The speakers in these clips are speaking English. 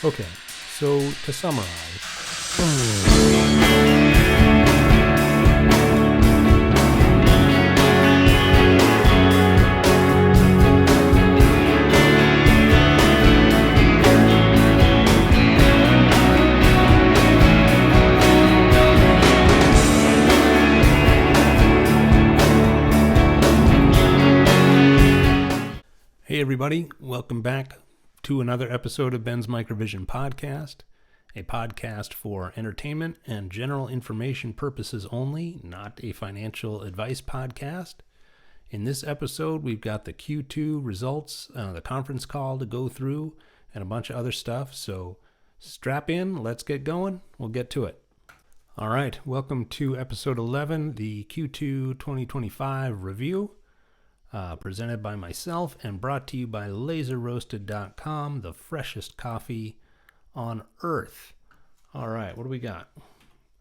Okay, so to summarize, hey everybody, welcome back to another episode of Ben's MicroVision podcast, a podcast for entertainment and general information purposes only, not a financial advice podcast. In this episode, we've got the Q2 results, the conference call to go through, and a bunch of other stuff. So strap in, let's get going. We'll get to it. All right, welcome to episode 11, the Q2 2025 review. Presented by myself and brought to you by laserroasted.com, the freshest coffee on earth. All right, what do we got?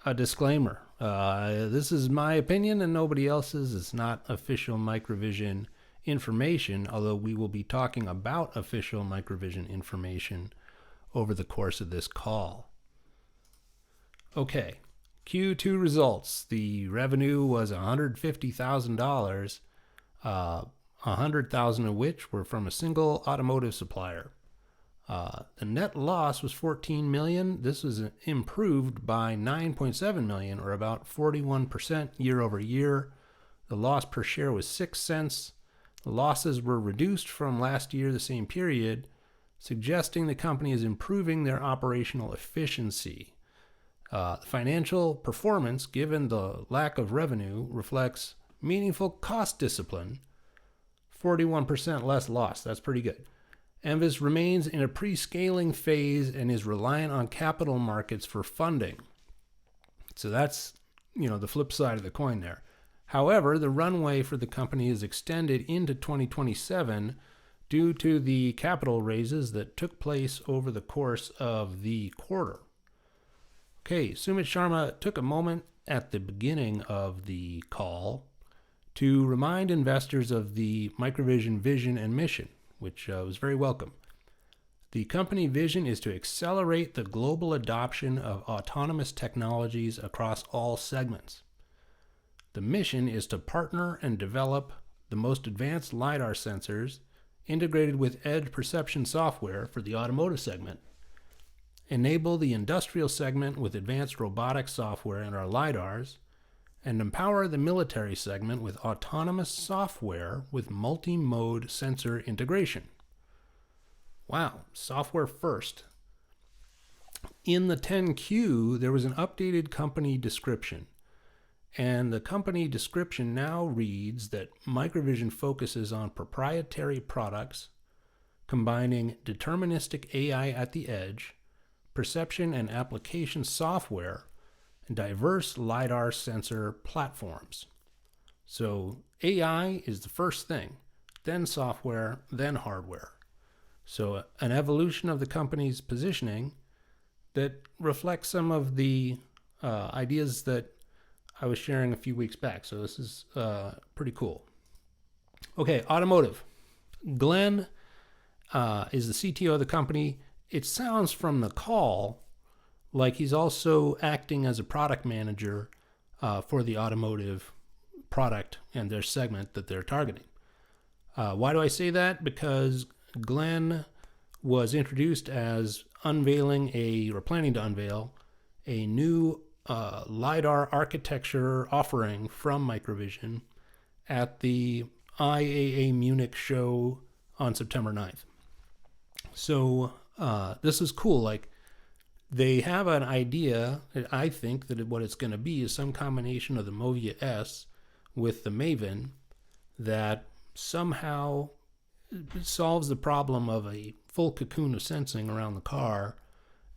A disclaimer. This is my opinion and nobody else's. It's not official MicroVision information, although we will be talking about official MicroVision information over the course of this call. Okay, Q2 results. The revenue was $150,000. 100,000 of which were from a single automotive supplier. The net loss was $14 million. This was improved by $9.7 million, or about 41% year over year. The loss per share was 6 cents. The losses were reduced from last year, the same period, suggesting the company is improving their operational efficiency. The financial performance, given the lack of revenue, reflects meaningful cost discipline, 41% less loss. That's pretty good. MVIS remains in a pre-scaling phase and is reliant on capital markets for funding. So that's, the flip side of the coin there. However, the runway for the company is extended into 2027 due to the capital raises that took place over the course of the quarter. Okay, Sumit Sharma took a moment at the beginning of the call to remind investors of the MicroVision vision and mission, which was very welcome. The company vision is to accelerate the global adoption of autonomous technologies across all segments. The mission is to partner and develop the most advanced LiDAR sensors integrated with edge perception software for the automotive segment, enable the industrial segment with advanced robotics software and our LiDARs, and empower the military segment with autonomous software with multi-mode sensor integration. Wow, software first. In the 10Q, there was an updated company description, and the company description now reads that MicroVision focuses on proprietary products, combining deterministic AI at the edge, perception and application software, and diverse LiDAR sensor platforms. So AI is the first thing, then software, then hardware. So an evolution of the company's positioning that reflects some of the ideas that I was sharing a few weeks back. So this is pretty cool. Okay, Automotive. Glenn is the CTO of the company. It sounds from the call like he's also acting as a product manager for the automotive product and their segment that they're targeting. Why do I say that? Because Glenn was introduced as planning to unveil a new LiDAR architecture offering from MicroVision at the IAA Munich show on September 9th. So this is cool. They have an idea, I think, that what it's going to be is some combination of the MOVIA S with the Maven that somehow solves the problem of a full cocoon of sensing around the car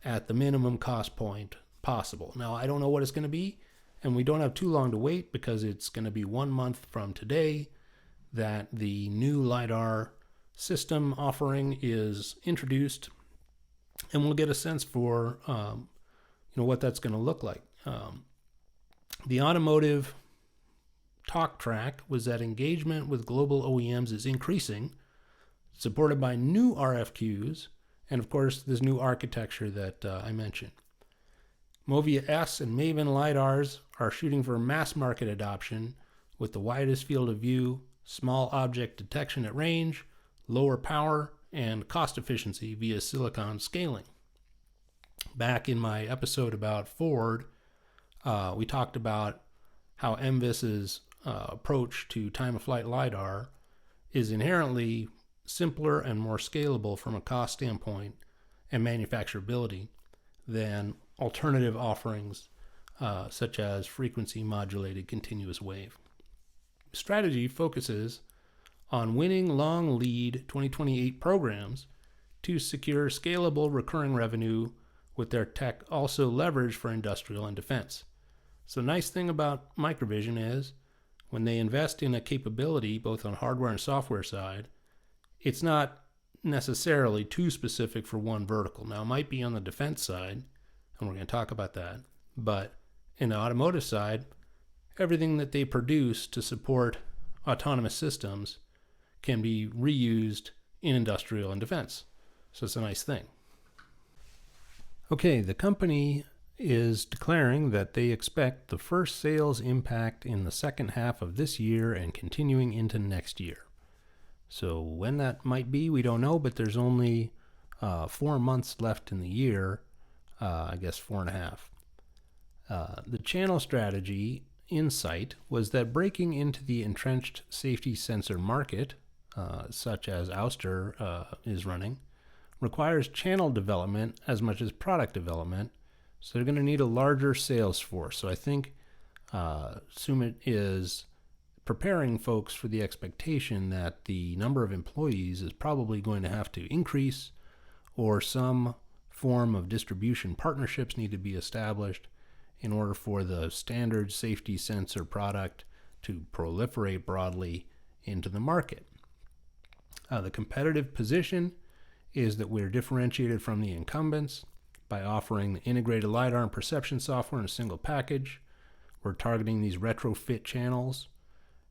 at the minimum cost point possible. Now, I don't know what it's going to be, and we don't have too long to wait because it's going to be 1 month from today that the new LiDAR system offering is introduced, and we'll get a sense for what that's going to look like. The automotive talk track was that engagement with global OEMs is increasing, supported by new RFQs and of course this new architecture that I mentioned. MOVIA S and MAVIN LiDARs are shooting for mass market adoption with the widest field of view, small object detection at range, lower power, and cost efficiency via silicon scaling. Back in my episode about Ford, we talked about how MVIS's approach to time-of-flight LiDAR is inherently simpler and more scalable from a cost standpoint and manufacturability than alternative offerings such as frequency modulated continuous wave. Strategy focuses on winning long lead 2028 programs to secure scalable recurring revenue with their tech also leveraged for industrial and defense. So the nice thing about MicroVision is when they invest in a capability both on hardware and software side, it's not necessarily too specific for one vertical. Now it might be on the defense side, and we're going to talk about that, but in the automotive side, everything that they produce to support autonomous systems can be reused in industrial and defense. So it's a nice thing. Okay, the company is declaring that they expect the first sales impact in the second half of this year and continuing into next year. So when that might be, we don't know, but there's only 4 months left in the year, I guess 4.5. The channel strategy insight was that breaking into the entrenched safety sensor market, such as Ouster is running, requires channel development as much as product development. So they're going to need a larger sales force. So I think Sumit is preparing folks for the expectation that the number of employees is probably going to have to increase, or some form of distribution partnerships need to be established in order for the standard safety sensor product to proliferate broadly into the market. The competitive position is that we're differentiated from the incumbents by offering the integrated LiDAR and perception software in a single package. We're targeting these retrofit channels,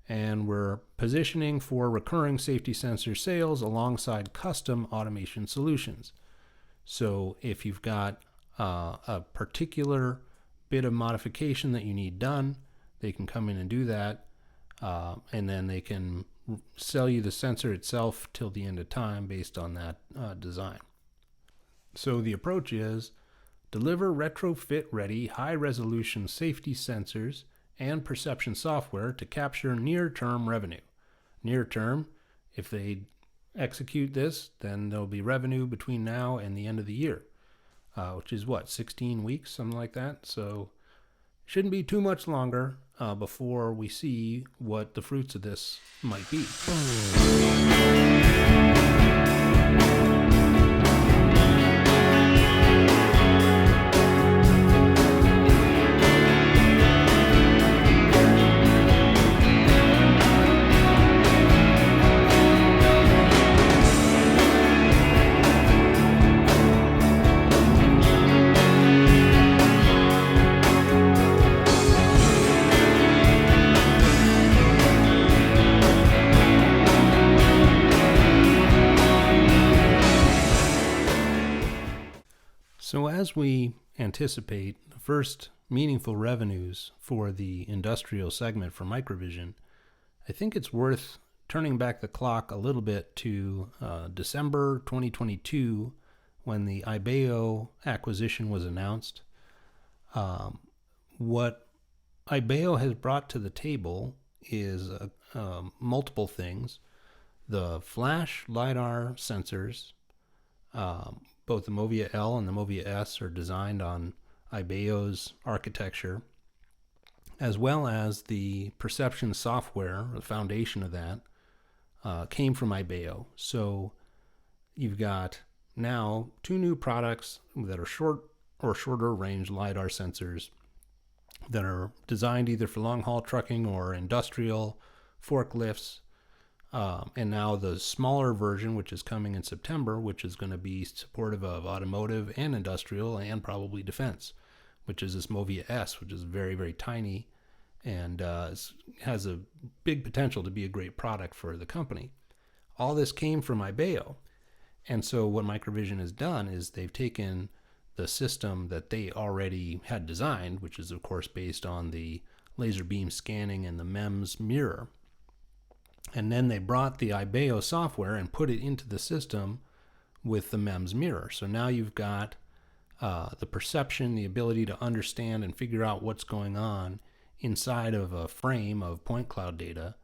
and we're positioning for recurring safety sensor sales alongside custom automation solutions. So if you've got a particular bit of modification that you need done, they can come in and do that, and then they can sell you the sensor itself till the end of time based on that design. So the approach is deliver retrofit ready high resolution safety sensors and perception software to capture near term revenue. Near term, if they execute this, then there'll be revenue between now and the end of the year, which is 16 weeks, something like that. So shouldn't be too much longer before we see what the fruits of this might be. So as we anticipate the first meaningful revenues for the industrial segment for MicroVision, I think it's worth turning back the clock a little bit to December 2022 when the IBEO acquisition was announced. What IBEO has brought to the table is multiple things. The flash LiDAR sensors, both the MOVIA L and the MOVIA S are designed on IBEO's architecture, as well as the perception software, the foundation of that, came from IBEO. So you've got now 2 new products that are short or shorter range LiDAR sensors that are designed either for long haul trucking or industrial forklifts. And now the smaller version, which is coming in September, which is going to be supportive of automotive and industrial and probably defense, which is this MOVIA S, which is very, very tiny and has a big potential to be a great product for the company. All this came from IBEO. And so what MicroVision has done is they've taken the system that they already had designed, which is of course based on the laser beam scanning and the MEMS mirror. And then they brought the IBEO software and put it into the system with the MEMS mirror. So now you've got the perception, the ability to understand and figure out what's going on inside of a frame of point cloud data.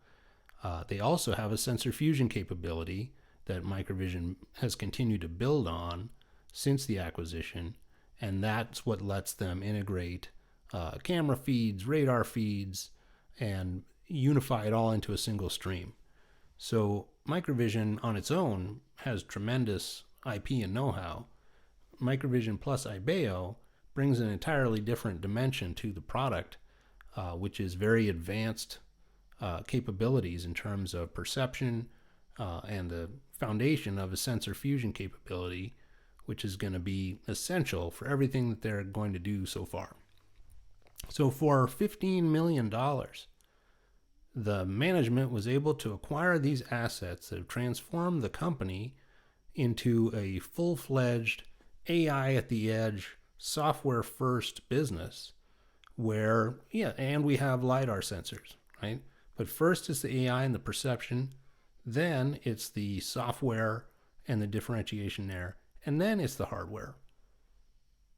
They also have a sensor fusion capability that MicroVision has continued to build on since the acquisition, and that's what lets them integrate camera feeds, radar feeds, and unify it all into a single stream. So MicroVision on its own has tremendous IP and know-how. MicroVision plus IBEO brings an entirely different dimension to the product, which is very advanced capabilities in terms of perception and the foundation of a sensor fusion capability, which is going to be essential for everything that they're going to do so far. So for $15 million, the management was able to acquire these assets that have transformed the company into a full-fledged AI at the edge, software-first business where, and we have LiDAR sensors, right? But first it's the AI and the perception, then it's the software and the differentiation there, and then it's the hardware.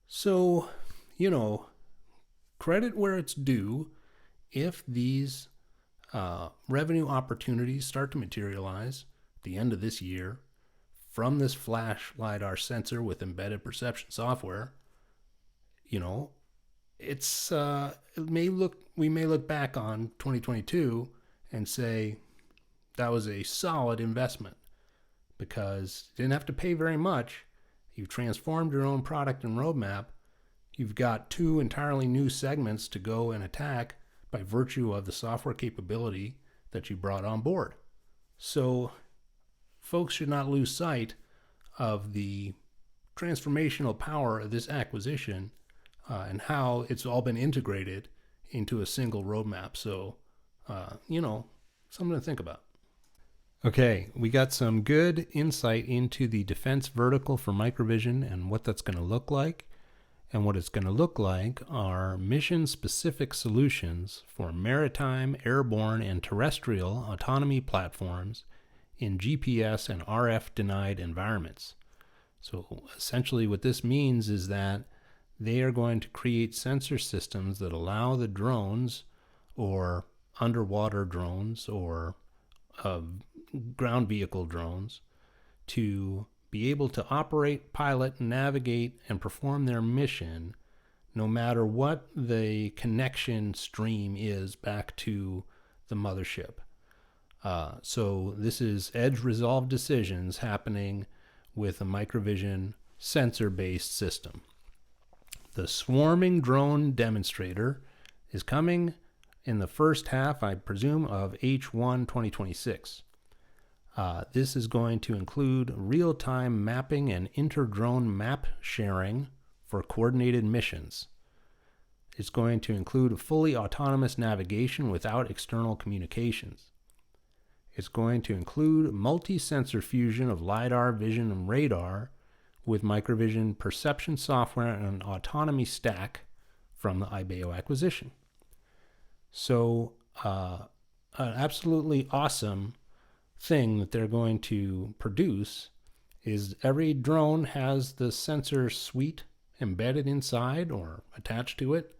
So, credit where it's due. If these revenue opportunities start to materialize at the end of this year from this flash LiDAR sensor with embedded perception software, it's we may look back on 2022 and say that was a solid investment because you didn't have to pay very much. You've transformed your own product and roadmap. You've got two entirely new segments to go and attack by virtue of the software capability that you brought on board. So folks should not lose sight of the transformational power of this acquisition and how it's all been integrated into a single roadmap. So, something to think about. Okay, we got some good insight into the defense vertical for MicroVision and what that's going to look like. And what it's going to look like are mission-specific solutions for maritime, airborne, and terrestrial autonomy platforms in GPS and RF-denied environments. So essentially what this means is that they are going to create sensor systems that allow the drones or underwater drones or ground vehicle drones to be able to operate, pilot, navigate, and perform their mission no matter what the connection stream is back to the mothership. So this is edge resolved decisions happening with a MicroVision sensor-based system. The swarming drone demonstrator is coming in the first half, I presume, of H1 2026. This is going to include real-time mapping and inter-drone map sharing for coordinated missions. It's going to include fully autonomous navigation without external communications. It's going to include multi-sensor fusion of LiDAR, vision, and radar with MicroVision perception software and an autonomy stack from the IBEO acquisition. So, an absolutely awesome thing that they're going to produce is every drone has the sensor suite embedded inside or attached to it.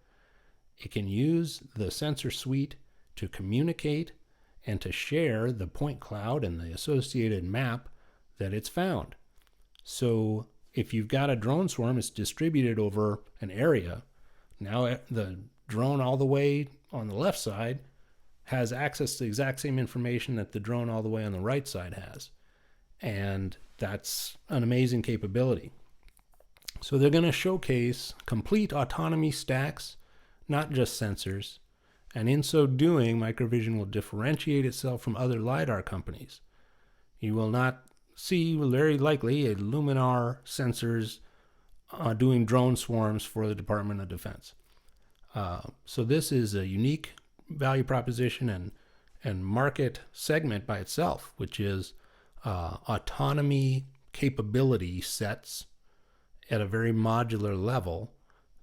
It can use the sensor suite to communicate and to share the point cloud and the associated map that it's found. So if you've got a drone swarm, it's distributed over an area. Now the drone all the way on the left side has access to the exact same information that the drone all the way on the right side has. And that's an amazing capability. So they're going to showcase complete autonomy stacks, not just sensors. And in so doing, MicroVision will differentiate itself from other LiDAR companies. You will not see, very likely, a Luminar sensors doing drone swarms for the Department of Defense. So this is a unique value proposition and market segment by itself, which is autonomy capability sets at a very modular level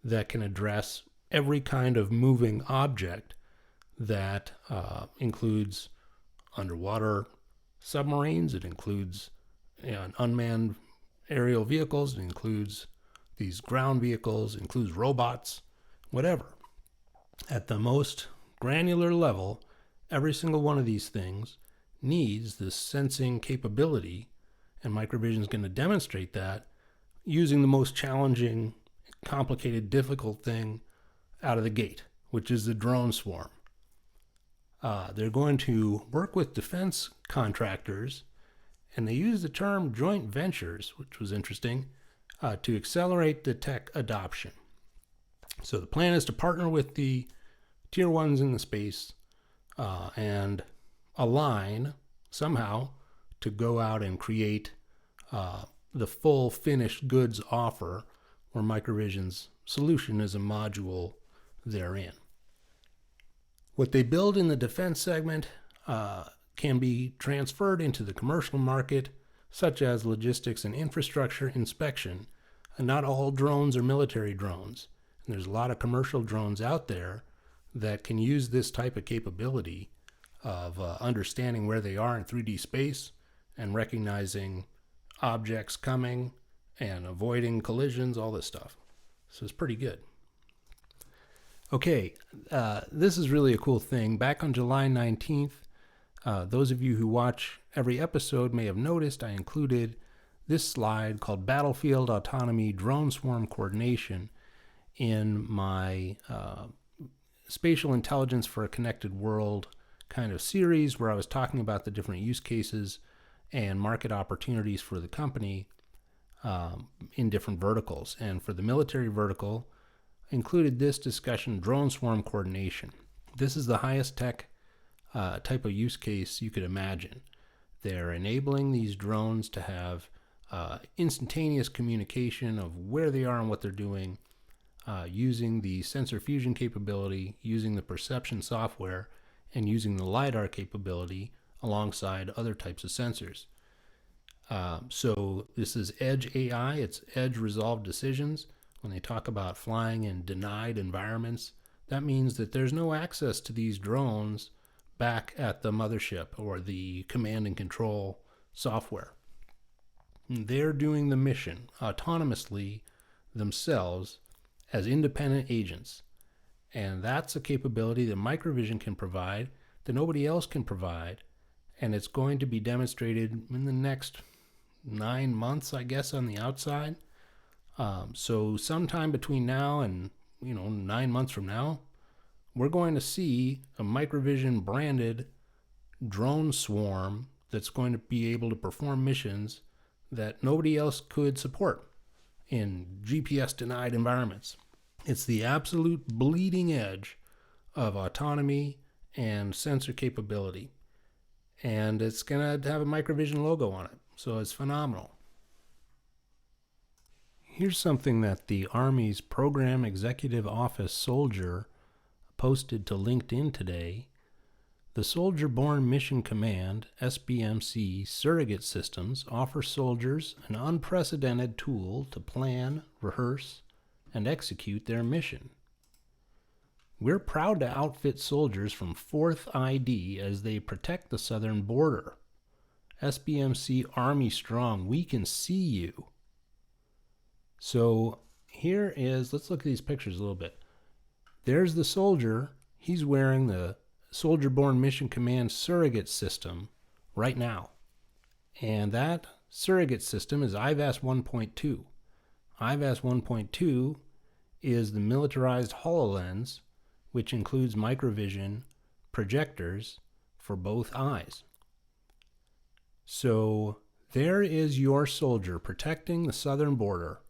that can address every kind of moving object that includes underwater submarines, it includes unmanned aerial vehicles, it includes these ground vehicles, it includes robots, whatever. At the most granular level, every single one of these things needs this sensing capability, and MicroVision is going to demonstrate that using the most challenging, complicated, difficult thing out of the gate, which is the drone swarm. They're going to work with defense contractors, and they use the term joint ventures, which was interesting, to accelerate the tech adoption. So the plan is to partner with the tier ones in the space and align somehow to go out and create the full finished goods offer, where MicroVision's solution is a module therein. What they build in the defense segment can be transferred into the commercial market, such as logistics and infrastructure inspection. And not all drones are military drones. And there's a lot of commercial drones out there that can use this type of capability of understanding where they are in 3D space and recognizing objects coming and avoiding collisions, all this stuff. So it's pretty good. Okay, this is really a cool thing. Back on July 19th, those of you who watch every episode may have noticed I included this slide called Battlefield Autonomy Drone Swarm Coordination in my Spatial Intelligence for a Connected World kind of series, where I was talking about the different use cases and market opportunities for the company in different verticals. And for the military vertical, included this discussion, drone swarm coordination. This is the highest tech type of use case you could imagine. They're enabling these drones to have instantaneous communication of where they are and what they're doing, using the sensor fusion capability, using the perception software, and using the LiDAR capability alongside other types of sensors. So this is edge AI, it's edge resolved decisions. When they talk about flying in denied environments, that means that there's no access to these drones back at the mothership or the command and control software. They're doing the mission autonomously themselves as independent agents. And that's a capability that MicroVision can provide that nobody else can provide. And it's going to be demonstrated in the next 9 months, I guess, on the outside. So sometime between now and 9 months from now, we're going to see a MicroVision branded drone swarm that's going to be able to perform missions that nobody else could support in GPS denied environments. It's the absolute bleeding edge of autonomy and sensor capability. And it's going to have a MicroVision logo on it. So it's phenomenal. Here's something that the Army's Program Executive Office Soldier posted to LinkedIn today. The Soldier Borne Mission Command, SBMC, surrogate systems offer soldiers an unprecedented tool to plan, rehearse, and execute their mission. We're proud to outfit soldiers from 4th ID as they protect the southern border. SBMC Army Strong, we can see you. So here is, let's look at these pictures a little bit. There's the soldier. He's wearing the Soldier Borne Mission Command surrogate system right now. And that surrogate system is IVAS 1.2. IVAS 1.2 is the militarized HoloLens, which includes MicroVision projectors for both eyes. So there is your soldier protecting the southern border,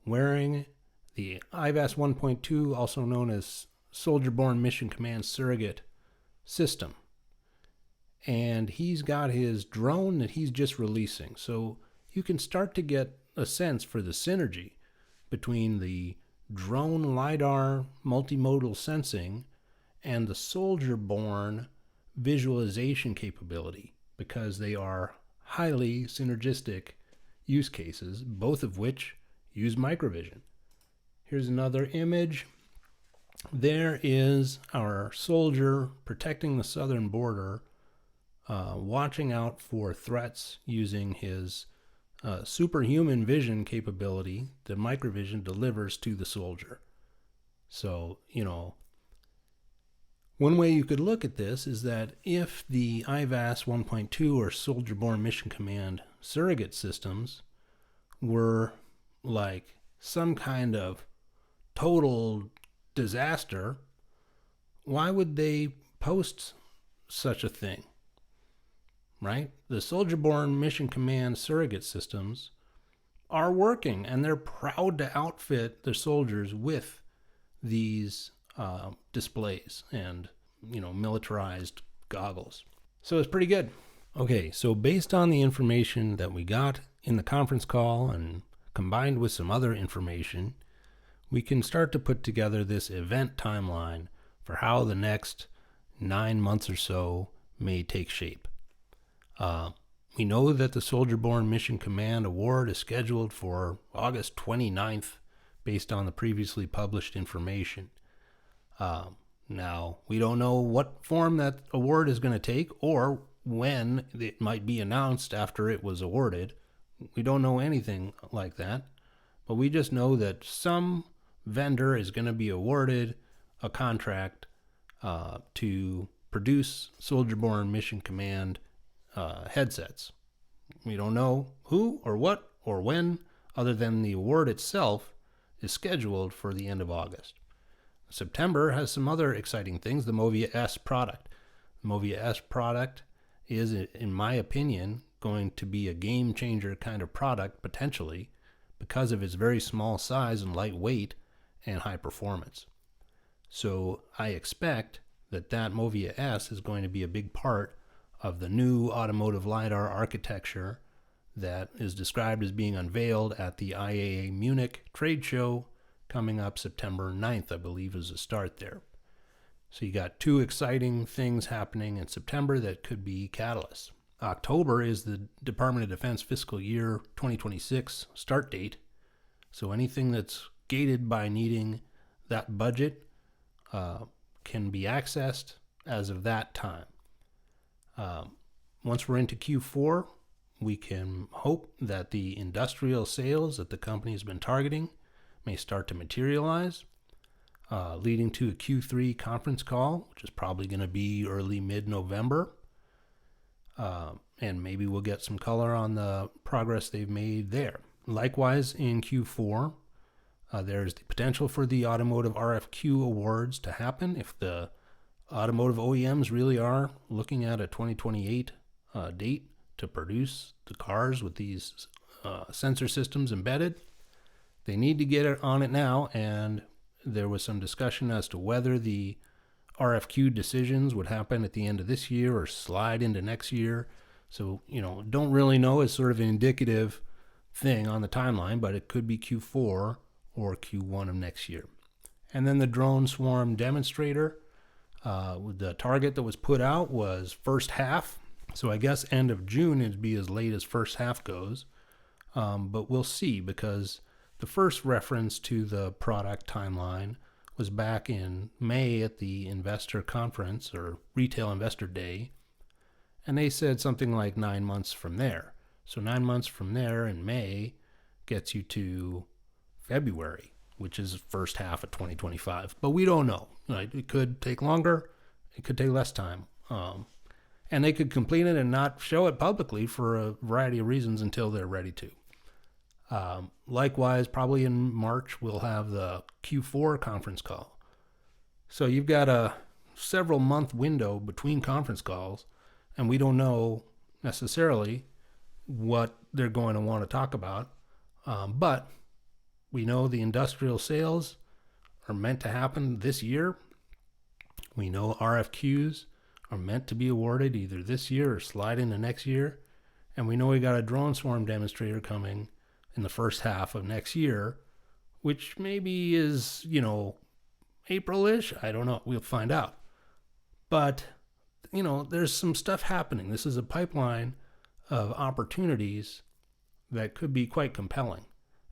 wearing the IVAS 1.2, also known as Soldier Borne Mission Command surrogate system. And he's got his drone that he's just releasing. So you can start to get a sense for the synergy between the drone LiDAR multimodal sensing and the soldier-borne visualization capability, because they are highly synergistic use cases, both of which use MicroVision. Here's another image. There is our soldier protecting the southern border, watching out for threats using his superhuman vision capability that MicroVision delivers to the soldier. So, one way you could look at this is that if the IVAS 1.2 or Soldier-Borne Mission Command surrogate systems were like some kind of total disaster, why would they post such a thing? Right? The Soldier-Borne Mission Command surrogate systems are working, and they're proud to outfit their soldiers with these displays and militarized goggles. So it's pretty good. Okay, so based on the information that we got in the conference call and combined with some other information, we can start to put together this event timeline for how the next 9 months or so may take shape. We know that the Soldier-Borne Mission Command Award is scheduled for August 29th based on the previously published information. Now, we don't know what form that award is going to take or when it might be announced after it was awarded. We don't know anything like that, but we just know that some vendor is going to be awarded a contract to produce Soldier-Borne Mission Command headsets. We don't know who or what or when, other than the award itself is scheduled for the end of August. September has some other exciting things. The MVIS product. The MVIS product is, in my opinion, going to be a game changer kind of product potentially because of its very small size and lightweight and high performance. So I expect that MVIS is going to be a big part of the new automotive LiDAR architecture that is described as being unveiled at the IAA Munich trade show coming up September 9th, I believe, is the start there. So you got two exciting things happening in September that could be catalysts. October is the Department of Defense fiscal year 2026 start date. So anything that's gated by needing that budget can be accessed as of that time. Once we're into Q4, we can hope that the industrial sales that the company has been targeting may start to materialize, leading to a Q3 conference call, which is probably going to be early mid-November. And maybe we'll get some color on the progress they've made there. Likewise, in Q4, there's the potential for the Automotive RFQ awards to happen if the automotive OEMs really are looking at a 2028 date to produce the cars with these sensor systems embedded. They need to get on it now, and there was some discussion as to whether the RFQ decisions would happen at the end of this year or slide into next year. So, don't really know. It's sort of an indicative thing on the timeline, but it could be Q4 or Q1 of next year. And then the drone swarm demonstrator, the target that was put out was first half. So I guess end of June it'd be as late as first half goes. But we'll see, because the first reference to the product timeline was back in May at the investor conference or retail investor day. And they said something like 9 months from there. So 9 months from there in May gets you to February, which is first half of 2025. But we don't know. Right? It could take longer. It could take less time. And they could complete it and not show it publicly for a variety of reasons until they're ready to. Likewise, probably in March, we'll have the Q4 conference call. So you've got a several month window between conference calls, and we don't know necessarily what they're going to want to talk about. But we know the industrial sales are meant to happen this year. We know RFQs are meant to be awarded either this year or slide into next year. And we know we got a drone swarm demonstrator coming in the first half of next year, which maybe is, April-ish. I don't know. We'll find out. But, there's some stuff happening. This is a pipeline of opportunities that could be quite compelling,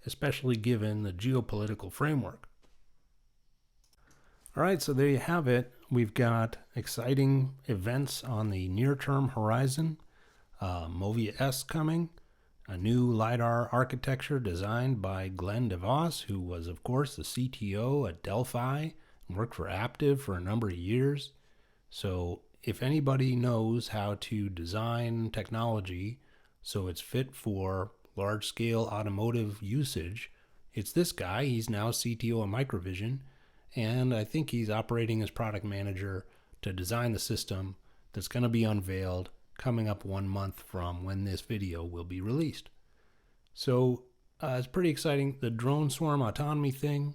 especially given the geopolitical framework. All right, so there you have it. We've got exciting events on the near-term horizon. MVIS coming, a new LiDAR architecture designed by Glenn DeVos, who was, of course, the CTO at Delphi and worked for Aptiv for a number of years. So if anybody knows how to design technology so it's fit for large-scale automotive usage, it's this guy. He's now CTO of MicroVision, and I think he's operating as product manager to design the system that's going to be unveiled coming up 1 month from when this video will be released. So it's pretty exciting. The drone swarm autonomy thing,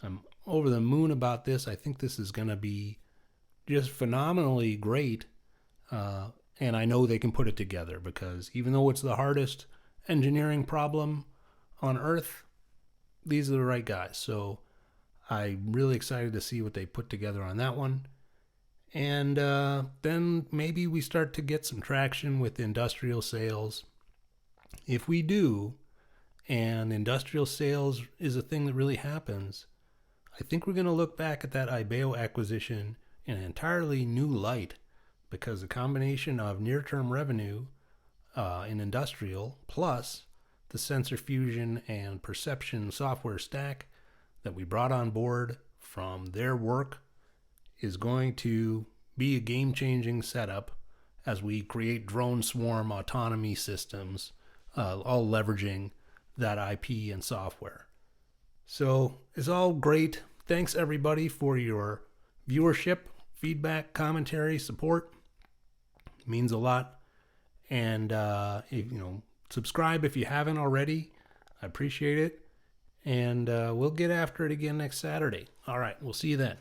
I'm over the moon about this. I think this is going to be just phenomenally great. And I know they can put it together, because even though it's the hardest engineering problem on Earth, these are the right guys. So I'm really excited to see what they put together on that one. And then maybe we start to get some traction with industrial sales. If we do, and industrial sales is a thing that really happens, I think we're going to look back at that IBEO acquisition in an entirely new light, because the combination of near-term revenue in industrial plus the sensor fusion and perception software stack that we brought on board from their work is going to be a game-changing setup as we create drone swarm autonomy systems, all leveraging that IP and software. So it's all great. Thanks everybody for your viewership, feedback, commentary, support. It means a lot. And subscribe if you haven't already. I appreciate it. And we'll get after it again next Saturday. All right, we'll see you then.